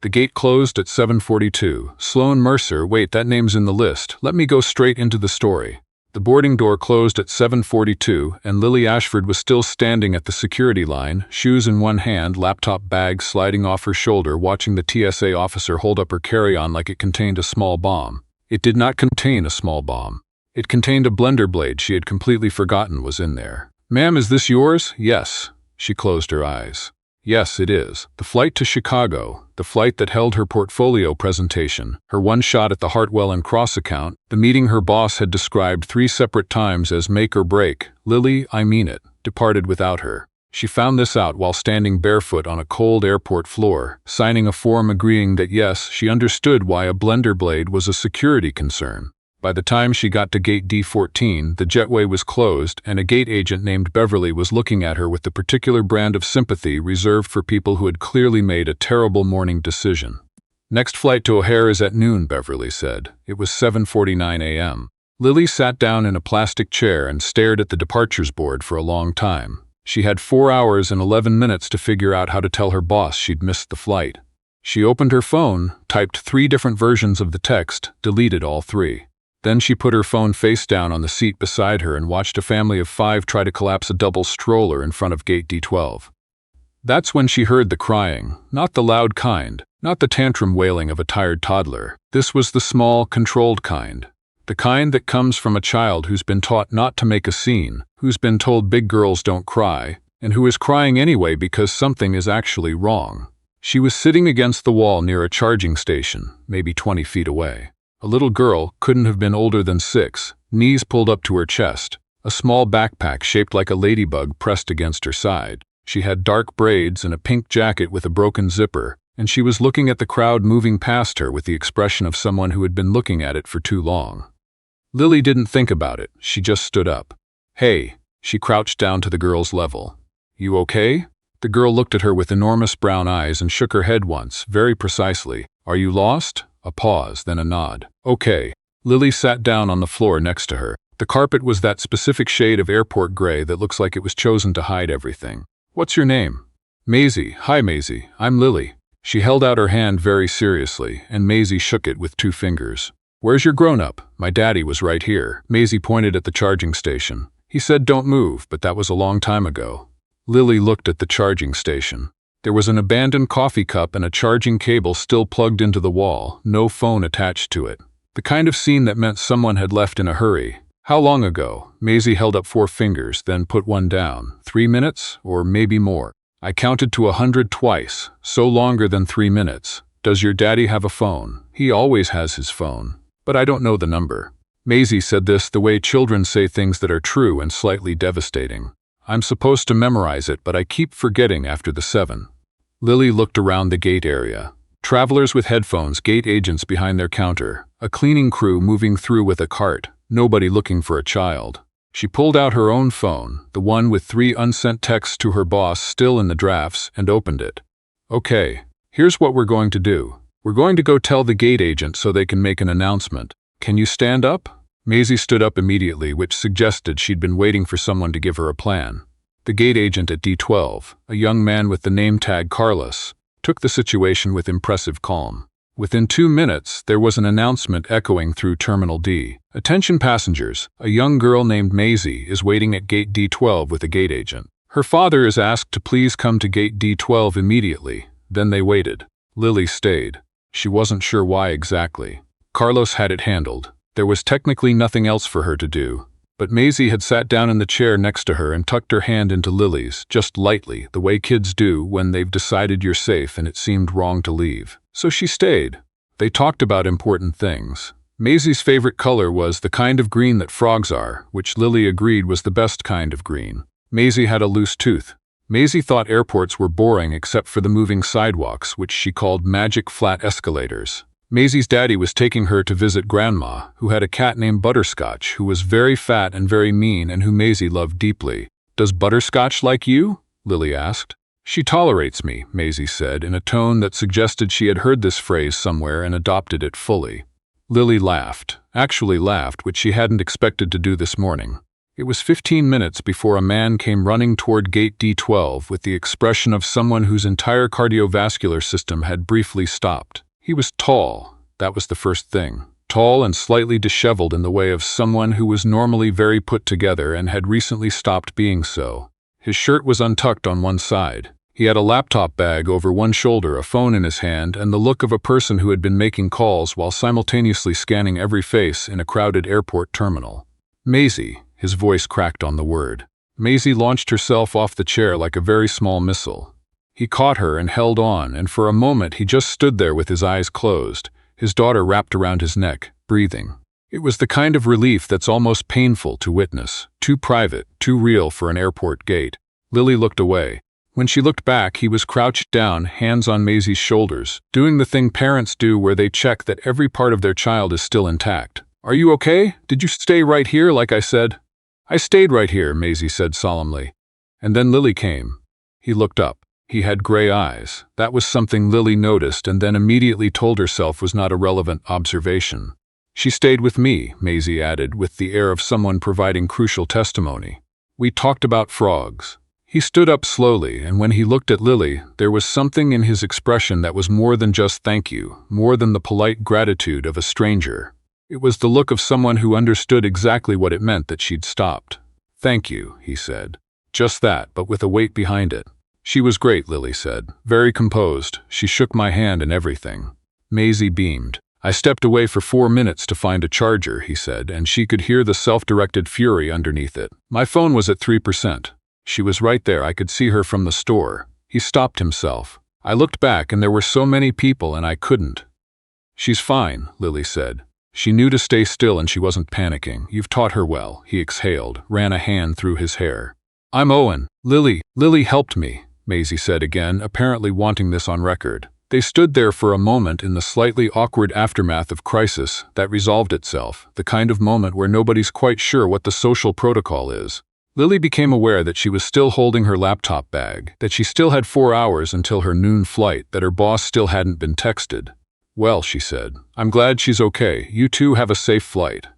The gate closed at 7:42. Sloan Mercer, wait, that name's in the list. Let me go straight into the story. The boarding door closed at 7:42, and Lily Ashford was still standing at the security line, shoes in one hand, laptop bag sliding off her shoulder, watching the TSA officer hold up her carry-on like it contained a small bomb. It did not contain a small bomb. It contained a blender blade she had completely forgotten was in there. "Ma'am, is this yours?" "Yes." She closed her eyes. "Yes, it is. The flight to Chicago, the flight that held her portfolio presentation, her one shot at the Hartwell and Cross account, the meeting her boss had described 3 separate times as make or break, Lily, I mean it, departed without her. She found this out while standing barefoot on a cold airport floor, signing a form agreeing that yes, she understood why a blender blade was a security concern. By the time she got to gate D14, the jetway was closed, and a gate agent named Beverly was looking at her with the particular brand of sympathy reserved for people who had clearly made a terrible morning decision. "Next flight to O'Hare is at noon," Beverly said. It was 7:49 a.m. Lily sat down in a plastic chair and stared at the departures board for a long time. She had 4 hours and 11 minutes to figure out how to tell her boss she'd missed the flight. She opened her phone, typed 3 different versions of the text, deleted all 3. Then she put her phone face down on the seat beside her and watched a family of 5 try to collapse a double stroller in front of gate D12. That's when she heard the crying, not the loud kind, not the tantrum wailing of a tired toddler. This was the small, controlled kind. The kind that comes from a child who's been taught not to make a scene, who's been told big girls don't cry, and who is crying anyway because something is actually wrong. She was sitting against the wall near a charging station, maybe 20 feet away. A little girl, couldn't have been older than 6, knees pulled up to her chest, a small backpack shaped like a ladybug pressed against her side. She had dark braids and a pink jacket with a broken zipper, and she was looking at the crowd moving past her with the expression of someone who had been looking at it for too long. Lily didn't think about it, she just stood up. "Hey," she crouched down to the girl's level. "You okay?" The girl looked at her with enormous brown eyes and shook her head once, very precisely. "Are you lost?" A pause, then a nod. "Okay." Lily sat down on the floor next to her. The carpet was that specific shade of airport gray that looks like it was chosen to hide everything. "What's your name?" "Maisie. Hi, Maisie. I'm Lily." She held out her hand very seriously, and Maisie shook it with 2 fingers. "Where's your grown-up? My daddy was right here." Maisie pointed at the charging station. "He said don't move, but that was a long time ago." Lily looked at the charging station. There was an abandoned coffee cup and a charging cable still plugged into the wall, no phone attached to it. The kind of scene that meant someone had left in a hurry. "How long ago?" Maisie held up 4 fingers, then put one down. 3 minutes? Or maybe more. "I counted to 100 twice, so longer than 3 minutes. Does your daddy have a phone?" "He always has his phone. But I don't know the number." Maisie said this the way children say things that are true and slightly devastating. "I'm supposed to memorize it, but I keep forgetting after the 7. Lily looked around the gate area. Travelers with headphones, gate agents behind their counter, a cleaning crew moving through with a cart, nobody looking for a child. She pulled out her own phone, the one with 3 unsent texts to her boss still in the drafts, and opened it. "Okay, here's what we're going to do. We're going to go tell the gate agent so they can make an announcement. Can you stand up?" Maisie stood up immediately, which suggested she'd been waiting for someone to give her a plan. The gate agent at D12, a young man with the name tag Carlos, took the situation with impressive calm. Within 2 minutes, there was an announcement echoing through Terminal D. "Attention passengers, a young girl named Maisie is waiting at gate D12 with a gate agent. Her father is asked to please come to gate D12 immediately." Then they waited. Lily stayed. She wasn't sure why exactly. Carlos had it handled. There was technically nothing else for her to do. But Maisie had sat down in the chair next to her and tucked her hand into Lily's, just lightly, the way kids do when they've decided you're safe and it seemed wrong to leave. So she stayed. They talked about important things. Maisie's favorite color was the kind of green that frogs are, which Lily agreed was the best kind of green. Maisie had a loose tooth. Maisie thought airports were boring except for the moving sidewalks, which she called magic flat escalators. Maisie's daddy was taking her to visit Grandma, who had a cat named Butterscotch, who was very fat and very mean and who Maisie loved deeply. "Does Butterscotch like you?" Lily asked. "She tolerates me," Maisie said, in a tone that suggested she had heard this phrase somewhere and adopted it fully. Lily laughed, actually laughed, which she hadn't expected to do this morning. It was 15 minutes before a man came running toward gate D12 with the expression of someone whose entire cardiovascular system had briefly stopped. He was tall, that was the first thing. Tall and slightly disheveled in the way of someone who was normally very put together and had recently stopped being so. His shirt was untucked on one side. He had a laptop bag over one shoulder, a phone in his hand, and the look of a person who had been making calls while simultaneously scanning every face in a crowded airport terminal. Maisie, his voice cracked on the word. Maisie launched herself off the chair like a very small missile. He caught her and held on, and for a moment he just stood there with his eyes closed, his daughter wrapped around his neck, breathing. It was the kind of relief that's almost painful to witness, too private, too real for an airport gate. Lily looked away. When she looked back, he was crouched down, hands on Maisie's shoulders, doing the thing parents do where they check that every part of their child is still intact. "Are you okay? Did you stay right here like I said?" "I stayed right here," Maisie said solemnly. And then Lily came. He looked up. He had gray eyes. That was something Lily noticed and then immediately told herself was not a relevant observation. "She stayed with me," Maisie added, with the air of someone providing crucial testimony. "We talked about frogs." He stood up slowly, and when he looked at Lily, there was something in his expression that was more than just thank you, more than the polite gratitude of a stranger. It was the look of someone who understood exactly what it meant that she'd stopped. "Thank you," he said. Just that, but with a weight behind it. "She was great," Lily said. "Very composed. She shook my hand and everything." Maisie beamed. "I stepped away for 4 minutes to find a charger," he said, and she could hear the self-directed fury underneath it. "My phone was at 3%. She was right there. I could see her from the store." He stopped himself. "I looked back and there were so many people and I couldn't." "She's fine," Lily said. She knew to stay still and she wasn't panicking. "You've taught her well," he exhaled, ran a hand through his hair. "I'm Owen. Lily helped me," Maisie said again, apparently wanting this on record. They stood there for a moment in the slightly awkward aftermath of crisis that resolved itself, the kind of moment where nobody's quite sure what the social protocol is. Lily became aware that she was still holding her laptop bag, that she still had 4 hours until her noon flight, that her boss still hadn't been texted. "Well," she said, "I'm glad she's okay. You two have a safe flight."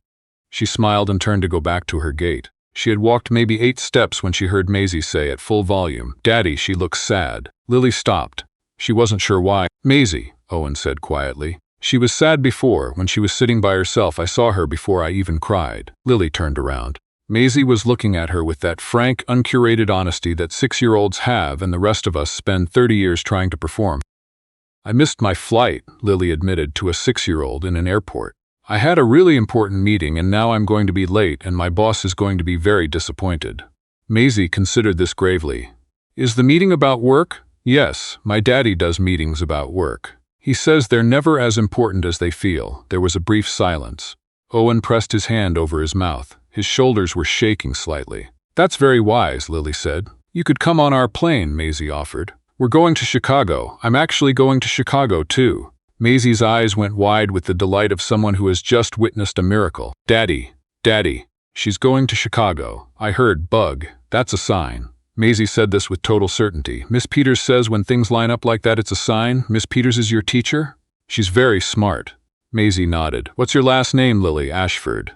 She smiled and turned to go back to her gate. She had walked maybe 8 steps when she heard Maisie say at full volume, "Daddy, she looks sad." Lily stopped. She wasn't sure why. "Maisie," Owen said quietly. "She was sad before, when she was sitting by herself. I saw her before I even cried." Lily turned around. Maisie was looking at her with that frank, uncurated honesty that 6-year-olds have and the rest of us spend 30 years trying to perform. "I missed my flight," Lily admitted to a 6-year-old in an airport. "I had a really important meeting and now I'm going to be late and my boss is going to be very disappointed." Maisie considered this gravely. "Is the meeting about work?" "Yes, my daddy does meetings about work. He says they're never as important as they feel." There was a brief silence. Owen pressed his hand over his mouth. His shoulders were shaking slightly. "That's very wise," Lily said. "You could come on our plane," Maisie offered. "We're going to Chicago. I'm actually going to Chicago too." Maisie's eyes went wide with the delight of someone who has just witnessed a miracle. Daddy, she's going to Chicago. I heard, bug. That's a sign." Maisie said this with total certainty. "Miss Peters says when things line up like that it's a sign. Miss Peters is your teacher?" "She's very smart." Maisie nodded. "What's your last name, Lily?" "Ashford."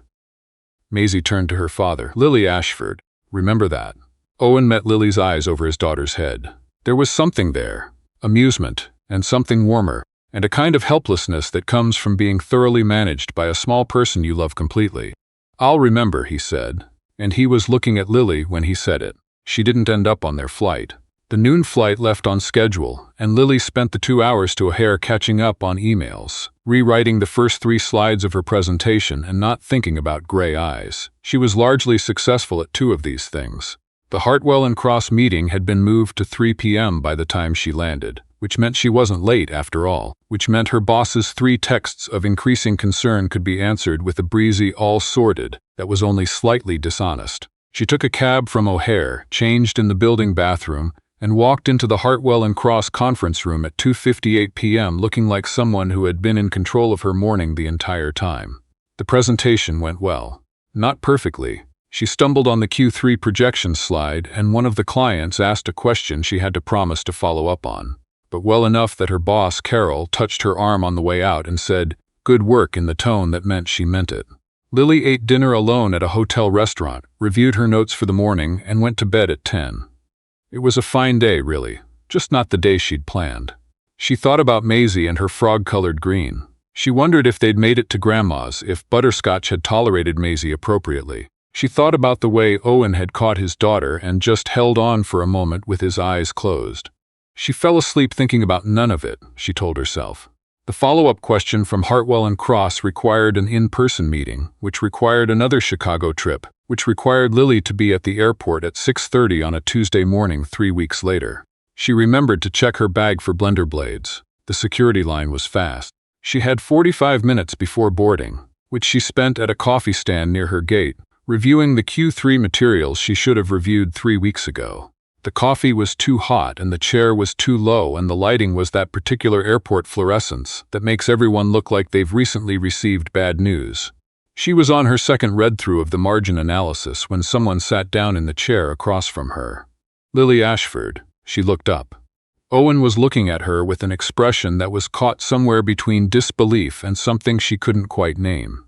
Maisie turned to her father. "Lily Ashford. Remember that." Owen met Lily's eyes over his daughter's head. There was something there. Amusement, and something warmer, and a kind of helplessness that comes from being thoroughly managed by a small person you love completely. "I'll remember," he said, and he was looking at Lily when he said it. She didn't end up on their flight. The noon flight left on schedule, and Lily spent the 2 hours to a hair catching up on emails, rewriting the first 3 slides of her presentation and not thinking about gray eyes. She was largely successful at 2 of these things. The Hartwell and Cross meeting had been moved to 3 p.m. by the time she landed, which meant she wasn't late after all, which meant her boss's 3 texts of increasing concern could be answered with a breezy all sorted that was only slightly dishonest. She took a cab from O'Hare, changed in the building bathroom, and walked into the Hartwell and Cross conference room at 2:58 p.m. looking like someone who had been in control of her morning the entire time. The presentation went well. Not perfectly. She stumbled on the Q3 projection slide, and one of the clients asked a question she had to promise to follow up on. But well enough that her boss, Carol, touched her arm on the way out and said, "Good work," in the tone that meant she meant it. Lily ate dinner alone at a hotel restaurant, reviewed her notes for the morning, and went to bed at 10. It was a fine day, really, just not the day she'd planned. She thought about Maisie and her frog-colored green. She wondered if they'd made it to Grandma's, if Butterscotch had tolerated Maisie appropriately. She thought about the way Owen had caught his daughter and just held on for a moment with his eyes closed. She fell asleep thinking about none of it, she told herself. The follow-up question from Hartwell and Cross required an in-person meeting, which required another Chicago trip, which required Lily to be at the airport at 6:30 on a Tuesday morning 3 weeks later. She remembered to check her bag for blender blades. The security line was fast. She had 45 minutes before boarding, which she spent at a coffee stand near her gate, reviewing the Q3 materials she should have reviewed 3 weeks ago. The coffee was too hot and the chair was too low and the lighting was that particular airport fluorescence that makes everyone look like they've recently received bad news. She was on her second read-through of the margin analysis when someone sat down in the chair across from her. Lily Ashford. She looked up. Owen was looking at her with an expression that was caught somewhere between disbelief and something she couldn't quite name.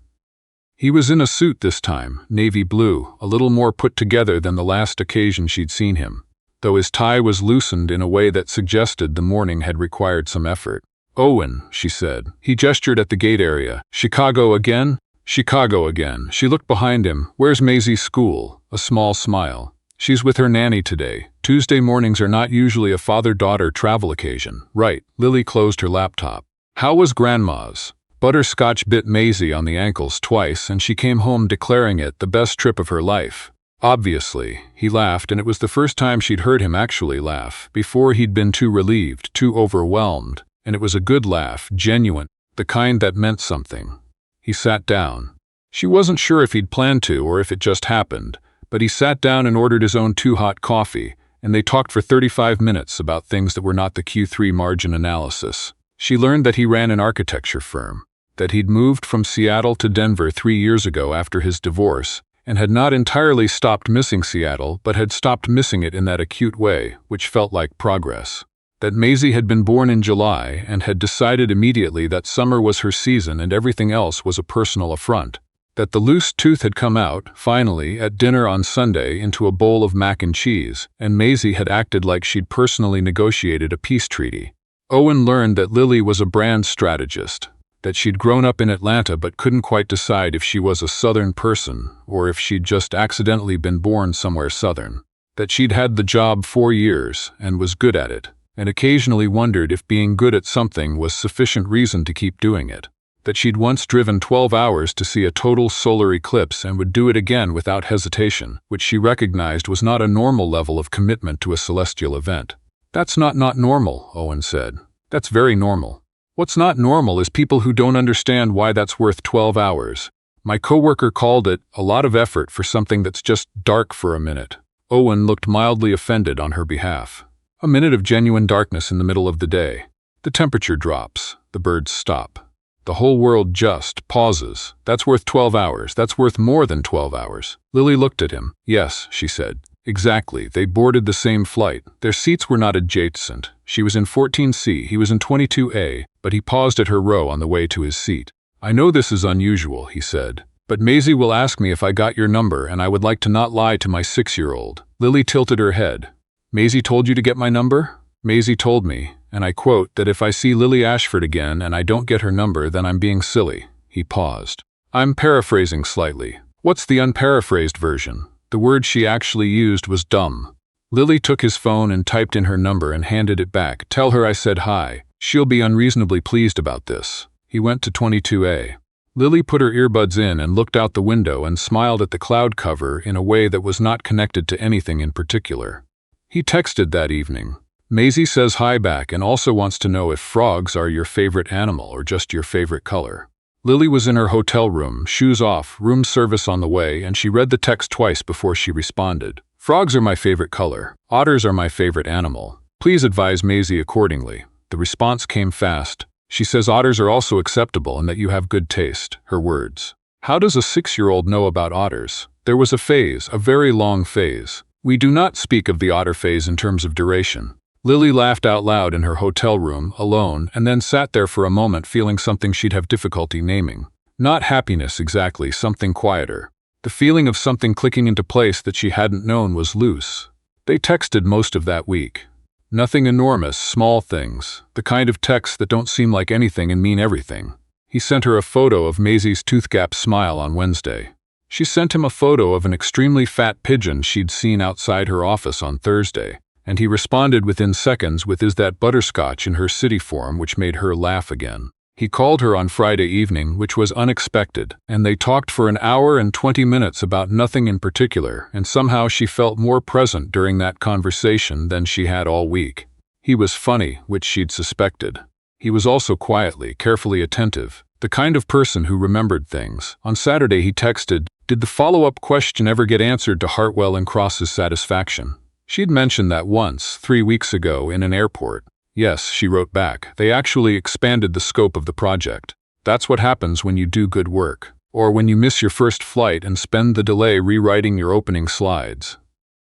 He was in a suit this time, navy blue, a little more put together than the last occasion she'd seen him, though his tie was loosened in a way that suggested the morning had required some effort. "Owen," she said. He gestured at the gate area. "Chicago again?" "Chicago again." She looked behind him. "Where's Maisie's school?" A small smile. "She's with her nanny today. Tuesday mornings are not usually a father-daughter travel occasion." "Right." Lily closed her laptop. "How was Grandma's?" Butterscotch bit Maisie on the ankles twice, and she came home declaring it the best trip of her life. Obviously, he laughed, and it was the first time she'd heard him actually laugh. Before he'd been too relieved, too overwhelmed, and it was a good laugh, genuine, the kind that meant something. He sat down. She wasn't sure if he'd planned to or if it just happened, but he sat down and ordered his own too-hot coffee, and they talked for 35 minutes about things that were not the Q3 margin analysis. She learned that he ran an architecture firm, that he'd moved from Seattle to Denver 3 years ago after his divorce, and had not entirely stopped missing Seattle, but had stopped missing it in that acute way, which felt like progress. That Maisie had been born in July and had decided immediately that summer was her season and everything else was a personal affront. That the loose tooth had come out, finally, at dinner on Sunday into a bowl of mac and cheese, and Maisie had acted like she'd personally negotiated a peace treaty. Owen learned that Lily was a brand strategist, that she'd grown up in Atlanta but couldn't quite decide if she was a Southern person or if she'd just accidentally been born somewhere Southern, that she'd had the job 4 years and was good at it, and occasionally wondered if being good at something was sufficient reason to keep doing it, that she'd once driven 12 hours to see a total solar eclipse and would do it again without hesitation, which she recognized was not a normal level of commitment to a celestial event. "That's not normal," Owen said. "That's very normal. What's not normal is people who don't understand why that's worth 12 hours. My coworker called it a lot of effort for something that's just dark for a minute." Owen looked mildly offended on her behalf. A minute of genuine darkness in the middle of the day. The temperature drops. The birds stop. The whole world just pauses. "That's worth 12 hours. That's worth more than 12 hours. Lily looked at him. "Yes," she said. "Exactly. They boarded the same flight. Their seats were not adjacent. She was in 14C, he was in 22A, but he paused at her row on the way to his seat. "I know this is unusual," he said, "but Maisie will ask me if I got your number, and I would like to not lie to my 6-year-old. Lily tilted her head. "Maisie told you to get my number?" "Maisie told me, and I quote, that if I see Lily Ashford again and I don't get her number, then I'm being silly." He paused. "I'm paraphrasing slightly. What's the unparaphrased version?" The word she actually used was dumb. Lily took his phone and typed in her number and handed it back. "Tell her I said hi. She'll be unreasonably pleased about this." He went to 22A. Lily put her earbuds in and looked out the window and smiled at the cloud cover in a way that was not connected to anything in particular. He texted that evening. "Maisie says hi back and also wants to know if frogs are your favorite animal or just your favorite color." Lily was in her hotel room, shoes off, room service on the way, and she read the text twice before she responded. "Frogs are my favorite color. Otters are my favorite animal. Please advise Maisie accordingly." The response came fast. "She says otters are also acceptable and that you have good taste." Her words. How does a 6-year-old know about otters? There was a phase, a very long phase. We do not speak of the otter phase in terms of duration. Lily laughed out loud in her hotel room, alone, and then sat there for a moment feeling something she'd have difficulty naming. Not happiness exactly, something quieter. The feeling of something clicking into place that she hadn't known was loose. They texted most of that week. Nothing enormous, small things, the kind of texts that don't seem like anything and mean everything. He sent her a photo of Maisie's tooth-gap smile on Wednesday. She sent him a photo of an extremely fat pigeon she'd seen outside her office on Thursday, and he responded within seconds with "Is that butterscotch" in her city form, which made her laugh again. He called her on Friday evening, which was unexpected, and they talked for an hour and 20 minutes about nothing in particular, and somehow she felt more present during that conversation than she had all week. He was funny, which she'd suspected. He was also quietly, carefully attentive, the kind of person who remembered things. On Saturday he texted, "Did the follow-up question ever get answered to Hartwell and Cross's satisfaction?" She'd mentioned that once, 3 weeks ago, in an airport. "Yes," she wrote back, "they actually expanded the scope of the project. That's what happens when you do good work. Or when you miss your first flight and spend the delay rewriting your opening slides."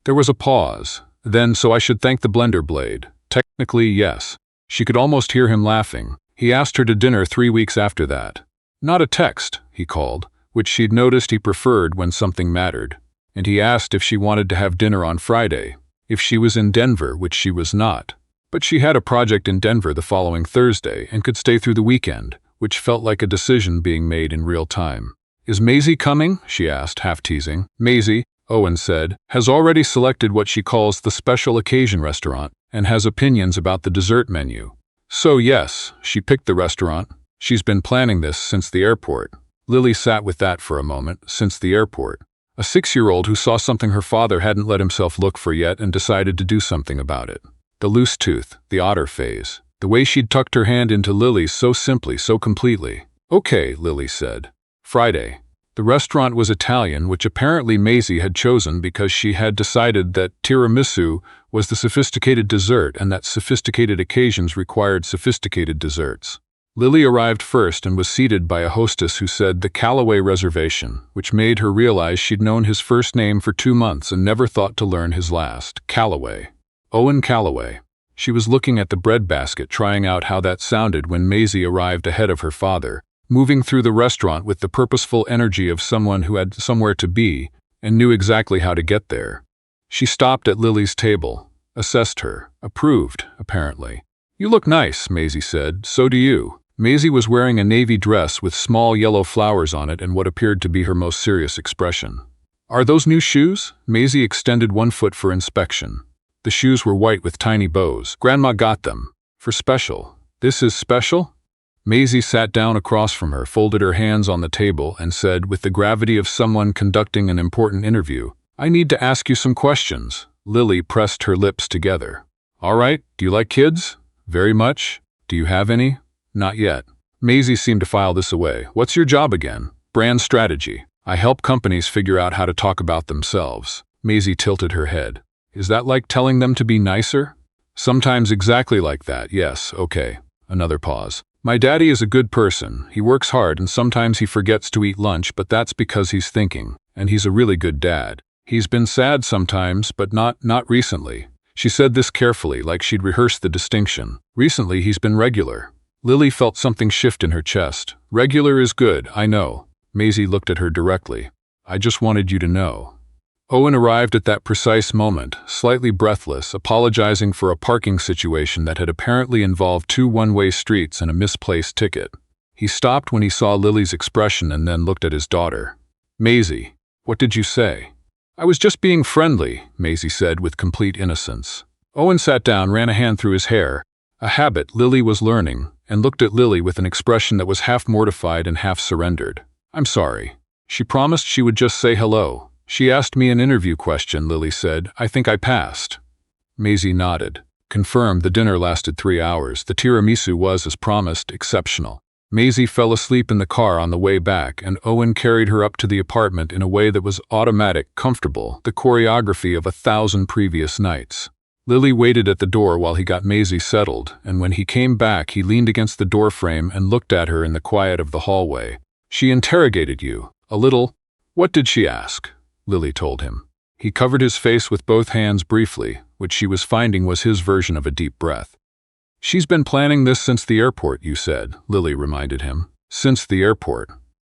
There was a pause. Then, "So I should thank the blender blade." Technically, yes. She could almost hear him laughing. He asked her to dinner 3 weeks after that. Not a text, he called, which she'd noticed he preferred when something mattered. And he asked if she wanted to have dinner on Friday, if she was in Denver, which she was not. But she had a project in Denver the following Thursday and could stay through the weekend, which felt like a decision being made in real time. "Is Maisie coming?" she asked, half teasing. "Maisie," Owen said, "has already selected what she calls the special occasion restaurant and has opinions about the dessert menu. So yes, she picked the restaurant. She's been planning this since the airport." Lily sat with that for a moment. Since the airport. A 6-year-old who saw something her father hadn't let himself look for yet and decided to do something about it. The loose tooth, the otter phase. The way she'd tucked her hand into Lily's so simply, so completely. "Okay," Lily said. Friday. The restaurant was Italian, which apparently Maisie had chosen because she had decided that tiramisu was the sophisticated dessert and that sophisticated occasions required sophisticated desserts. Lily arrived first and was seated by a hostess who said the Callaway reservation, which made her realize she'd known his first name for 2 months and never thought to learn his last. Callaway. Owen Callaway. She was looking at the breadbasket, trying out how that sounded when Maisie arrived ahead of her father, moving through the restaurant with the purposeful energy of someone who had somewhere to be and knew exactly how to get there. She stopped at Lily's table, assessed her, approved, apparently. "You look nice," Maisie said. "So do you." Maisie was wearing a navy dress with small yellow flowers on it and what appeared to be her most serious expression. "Are those new shoes?" Maisie extended one foot for inspection. The shoes were white with tiny bows. "Grandma got them. For special." "This is special?" Maisie sat down across from her, folded her hands on the table, and said, with the gravity of someone conducting an important interview, "I need to ask you some questions." Lily pressed her lips together. "All right. Do you like kids?" "Very much." "Do you have any?" "Not yet." Maisie seemed to file this away. "What's your job again?" "Brand strategy. I help companies figure out how to talk about themselves." Maisie tilted her head. "Is that like telling them to be nicer?" "Sometimes exactly like that, yes, okay." Another pause. "My daddy is a good person. He works hard and sometimes he forgets to eat lunch, but that's because he's thinking. And he's a really good dad. He's been sad sometimes, but not recently." She said this carefully, like she'd rehearsed the distinction. "Recently he's been regular." Lily felt something shift in her chest. "Regular is good, I know." Maisie looked at her directly. "I just wanted you to know." Owen arrived at that precise moment, slightly breathless, apologizing for a parking situation that had apparently involved 2 one-way streets and a misplaced ticket. He stopped when he saw Lily's expression and then looked at his daughter. "Maisie, what did you say?" "I was just being friendly," Maisie said with complete innocence. Owen sat down, ran a hand through his hair, a habit Lily was learning, and looked at Lily with an expression that was half mortified and half surrendered. "I'm sorry." She promised she would just say hello. "She asked me an interview question," Lily said. "I think I passed." Maisie nodded. Confirmed. The dinner lasted 3 hours. The tiramisu was, as promised, exceptional. Maisie fell asleep in the car on the way back, and Owen carried her up to the apartment in a way that was automatic, comfortable, the choreography of 1,000 previous nights. Lily waited at the door while he got Maisie settled, and when he came back he leaned against the doorframe and looked at her in the quiet of the hallway. "She interrogated you. A little." "What did she ask?" Lily told him. He covered his face with both hands briefly, which she was finding was his version of a deep breath. "She's been planning this since the airport, you said," Lily reminded him. "Since the airport."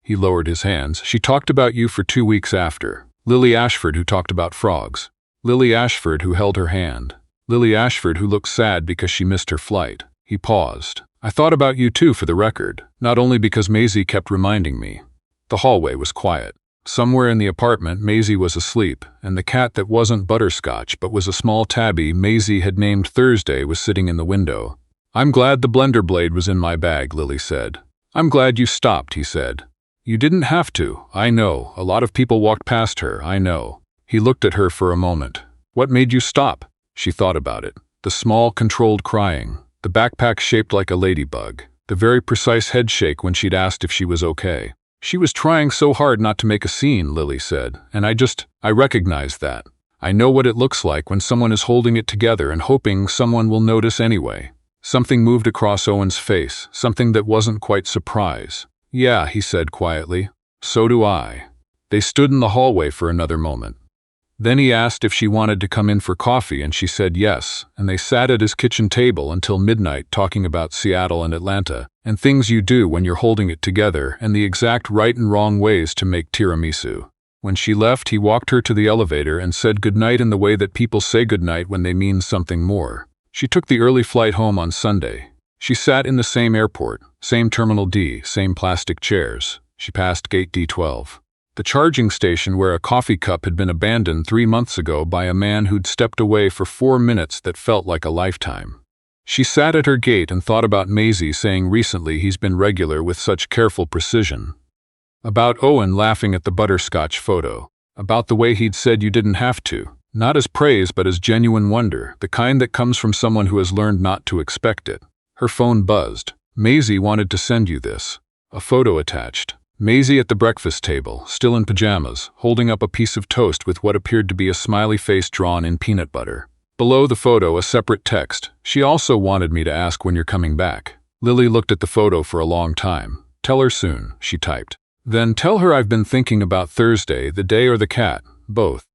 He lowered his hands. She talked about you for 2 weeks after. Lily Ashford, who talked about frogs. Lily Ashford, who held her hand. Lily Ashford, who looked sad because she missed her flight. He paused. I thought about you too, for the record, not only because Maisie kept reminding me. The hallway was quiet. Somewhere in the apartment, Maisie was asleep, and the cat that wasn't Butterscotch but was a small tabby Maisie had named Thursday was sitting in the window. I'm glad the blender blade was in my bag, Lily said. I'm glad you stopped, he said. You didn't have to, I know. A lot of people walked past her, I know. He looked at her for a moment. What made you stop? She thought about it. The small, controlled crying. The backpack shaped like a ladybug. The very precise head shake when she'd asked if she was okay. She was trying so hard not to make a scene, Lily said, and I recognized that. I know what it looks like when someone is holding it together and hoping someone will notice anyway. Something moved across Owen's face, something that wasn't quite surprise. Yeah, he said quietly. So do I. They stood in the hallway for another moment. Then he asked if she wanted to come in for coffee, and she said yes, and they sat at his kitchen table until midnight talking about Seattle and Atlanta, and things you do when you're holding it together, and the exact right and wrong ways to make tiramisu. When she left, he walked her to the elevator and said goodnight in the way that people say goodnight when they mean something more. She took the early flight home on Sunday. She sat in the same airport, same Terminal D, same plastic chairs. She passed Gate D12. The charging station where a coffee cup had been abandoned 3 months ago by a man who'd stepped away for 4 minutes that felt like a lifetime. She sat at her gate and thought about Maisie saying recently he's been regular with such careful precision. About Owen laughing at the butterscotch photo. About the way he'd said you didn't have to. Not as praise but as genuine wonder, the kind that comes from someone who has learned not to expect it. Her phone buzzed. Maisie wanted to send you this. A photo attached. Maisie at the breakfast table, still in pajamas, holding up a piece of toast with what appeared to be a smiley face drawn in peanut butter. Below the photo, a separate text. She also wanted me to ask when you're coming back. Lily looked at the photo for a long time. Tell her soon, she typed. Then tell her I've been thinking about Thursday, the day or the cat, both.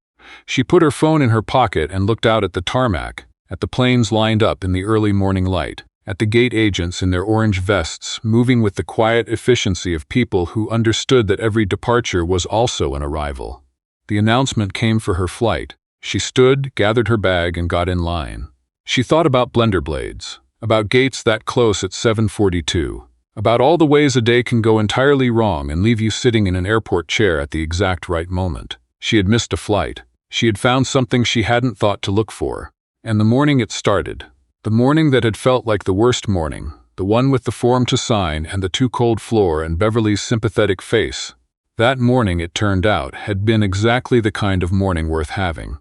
She put her phone in her pocket and looked out at the tarmac, at the planes lined up in the early morning light, at the gate agents in their orange vests, moving with the quiet efficiency of people who understood that every departure was also an arrival. The announcement came for her flight. She stood, gathered her bag, and got in line. She thought about blender blades, about gates that close at 7:42, about all the ways a day can go entirely wrong and leave you sitting in an airport chair at the exact right moment. She had missed a flight. She had found something she hadn't thought to look for. And the morning it started. The morning that had felt like the worst morning, the one with the form to sign and the too cold floor and Beverly's sympathetic face. That morning, it turned out, had been exactly the kind of morning worth having.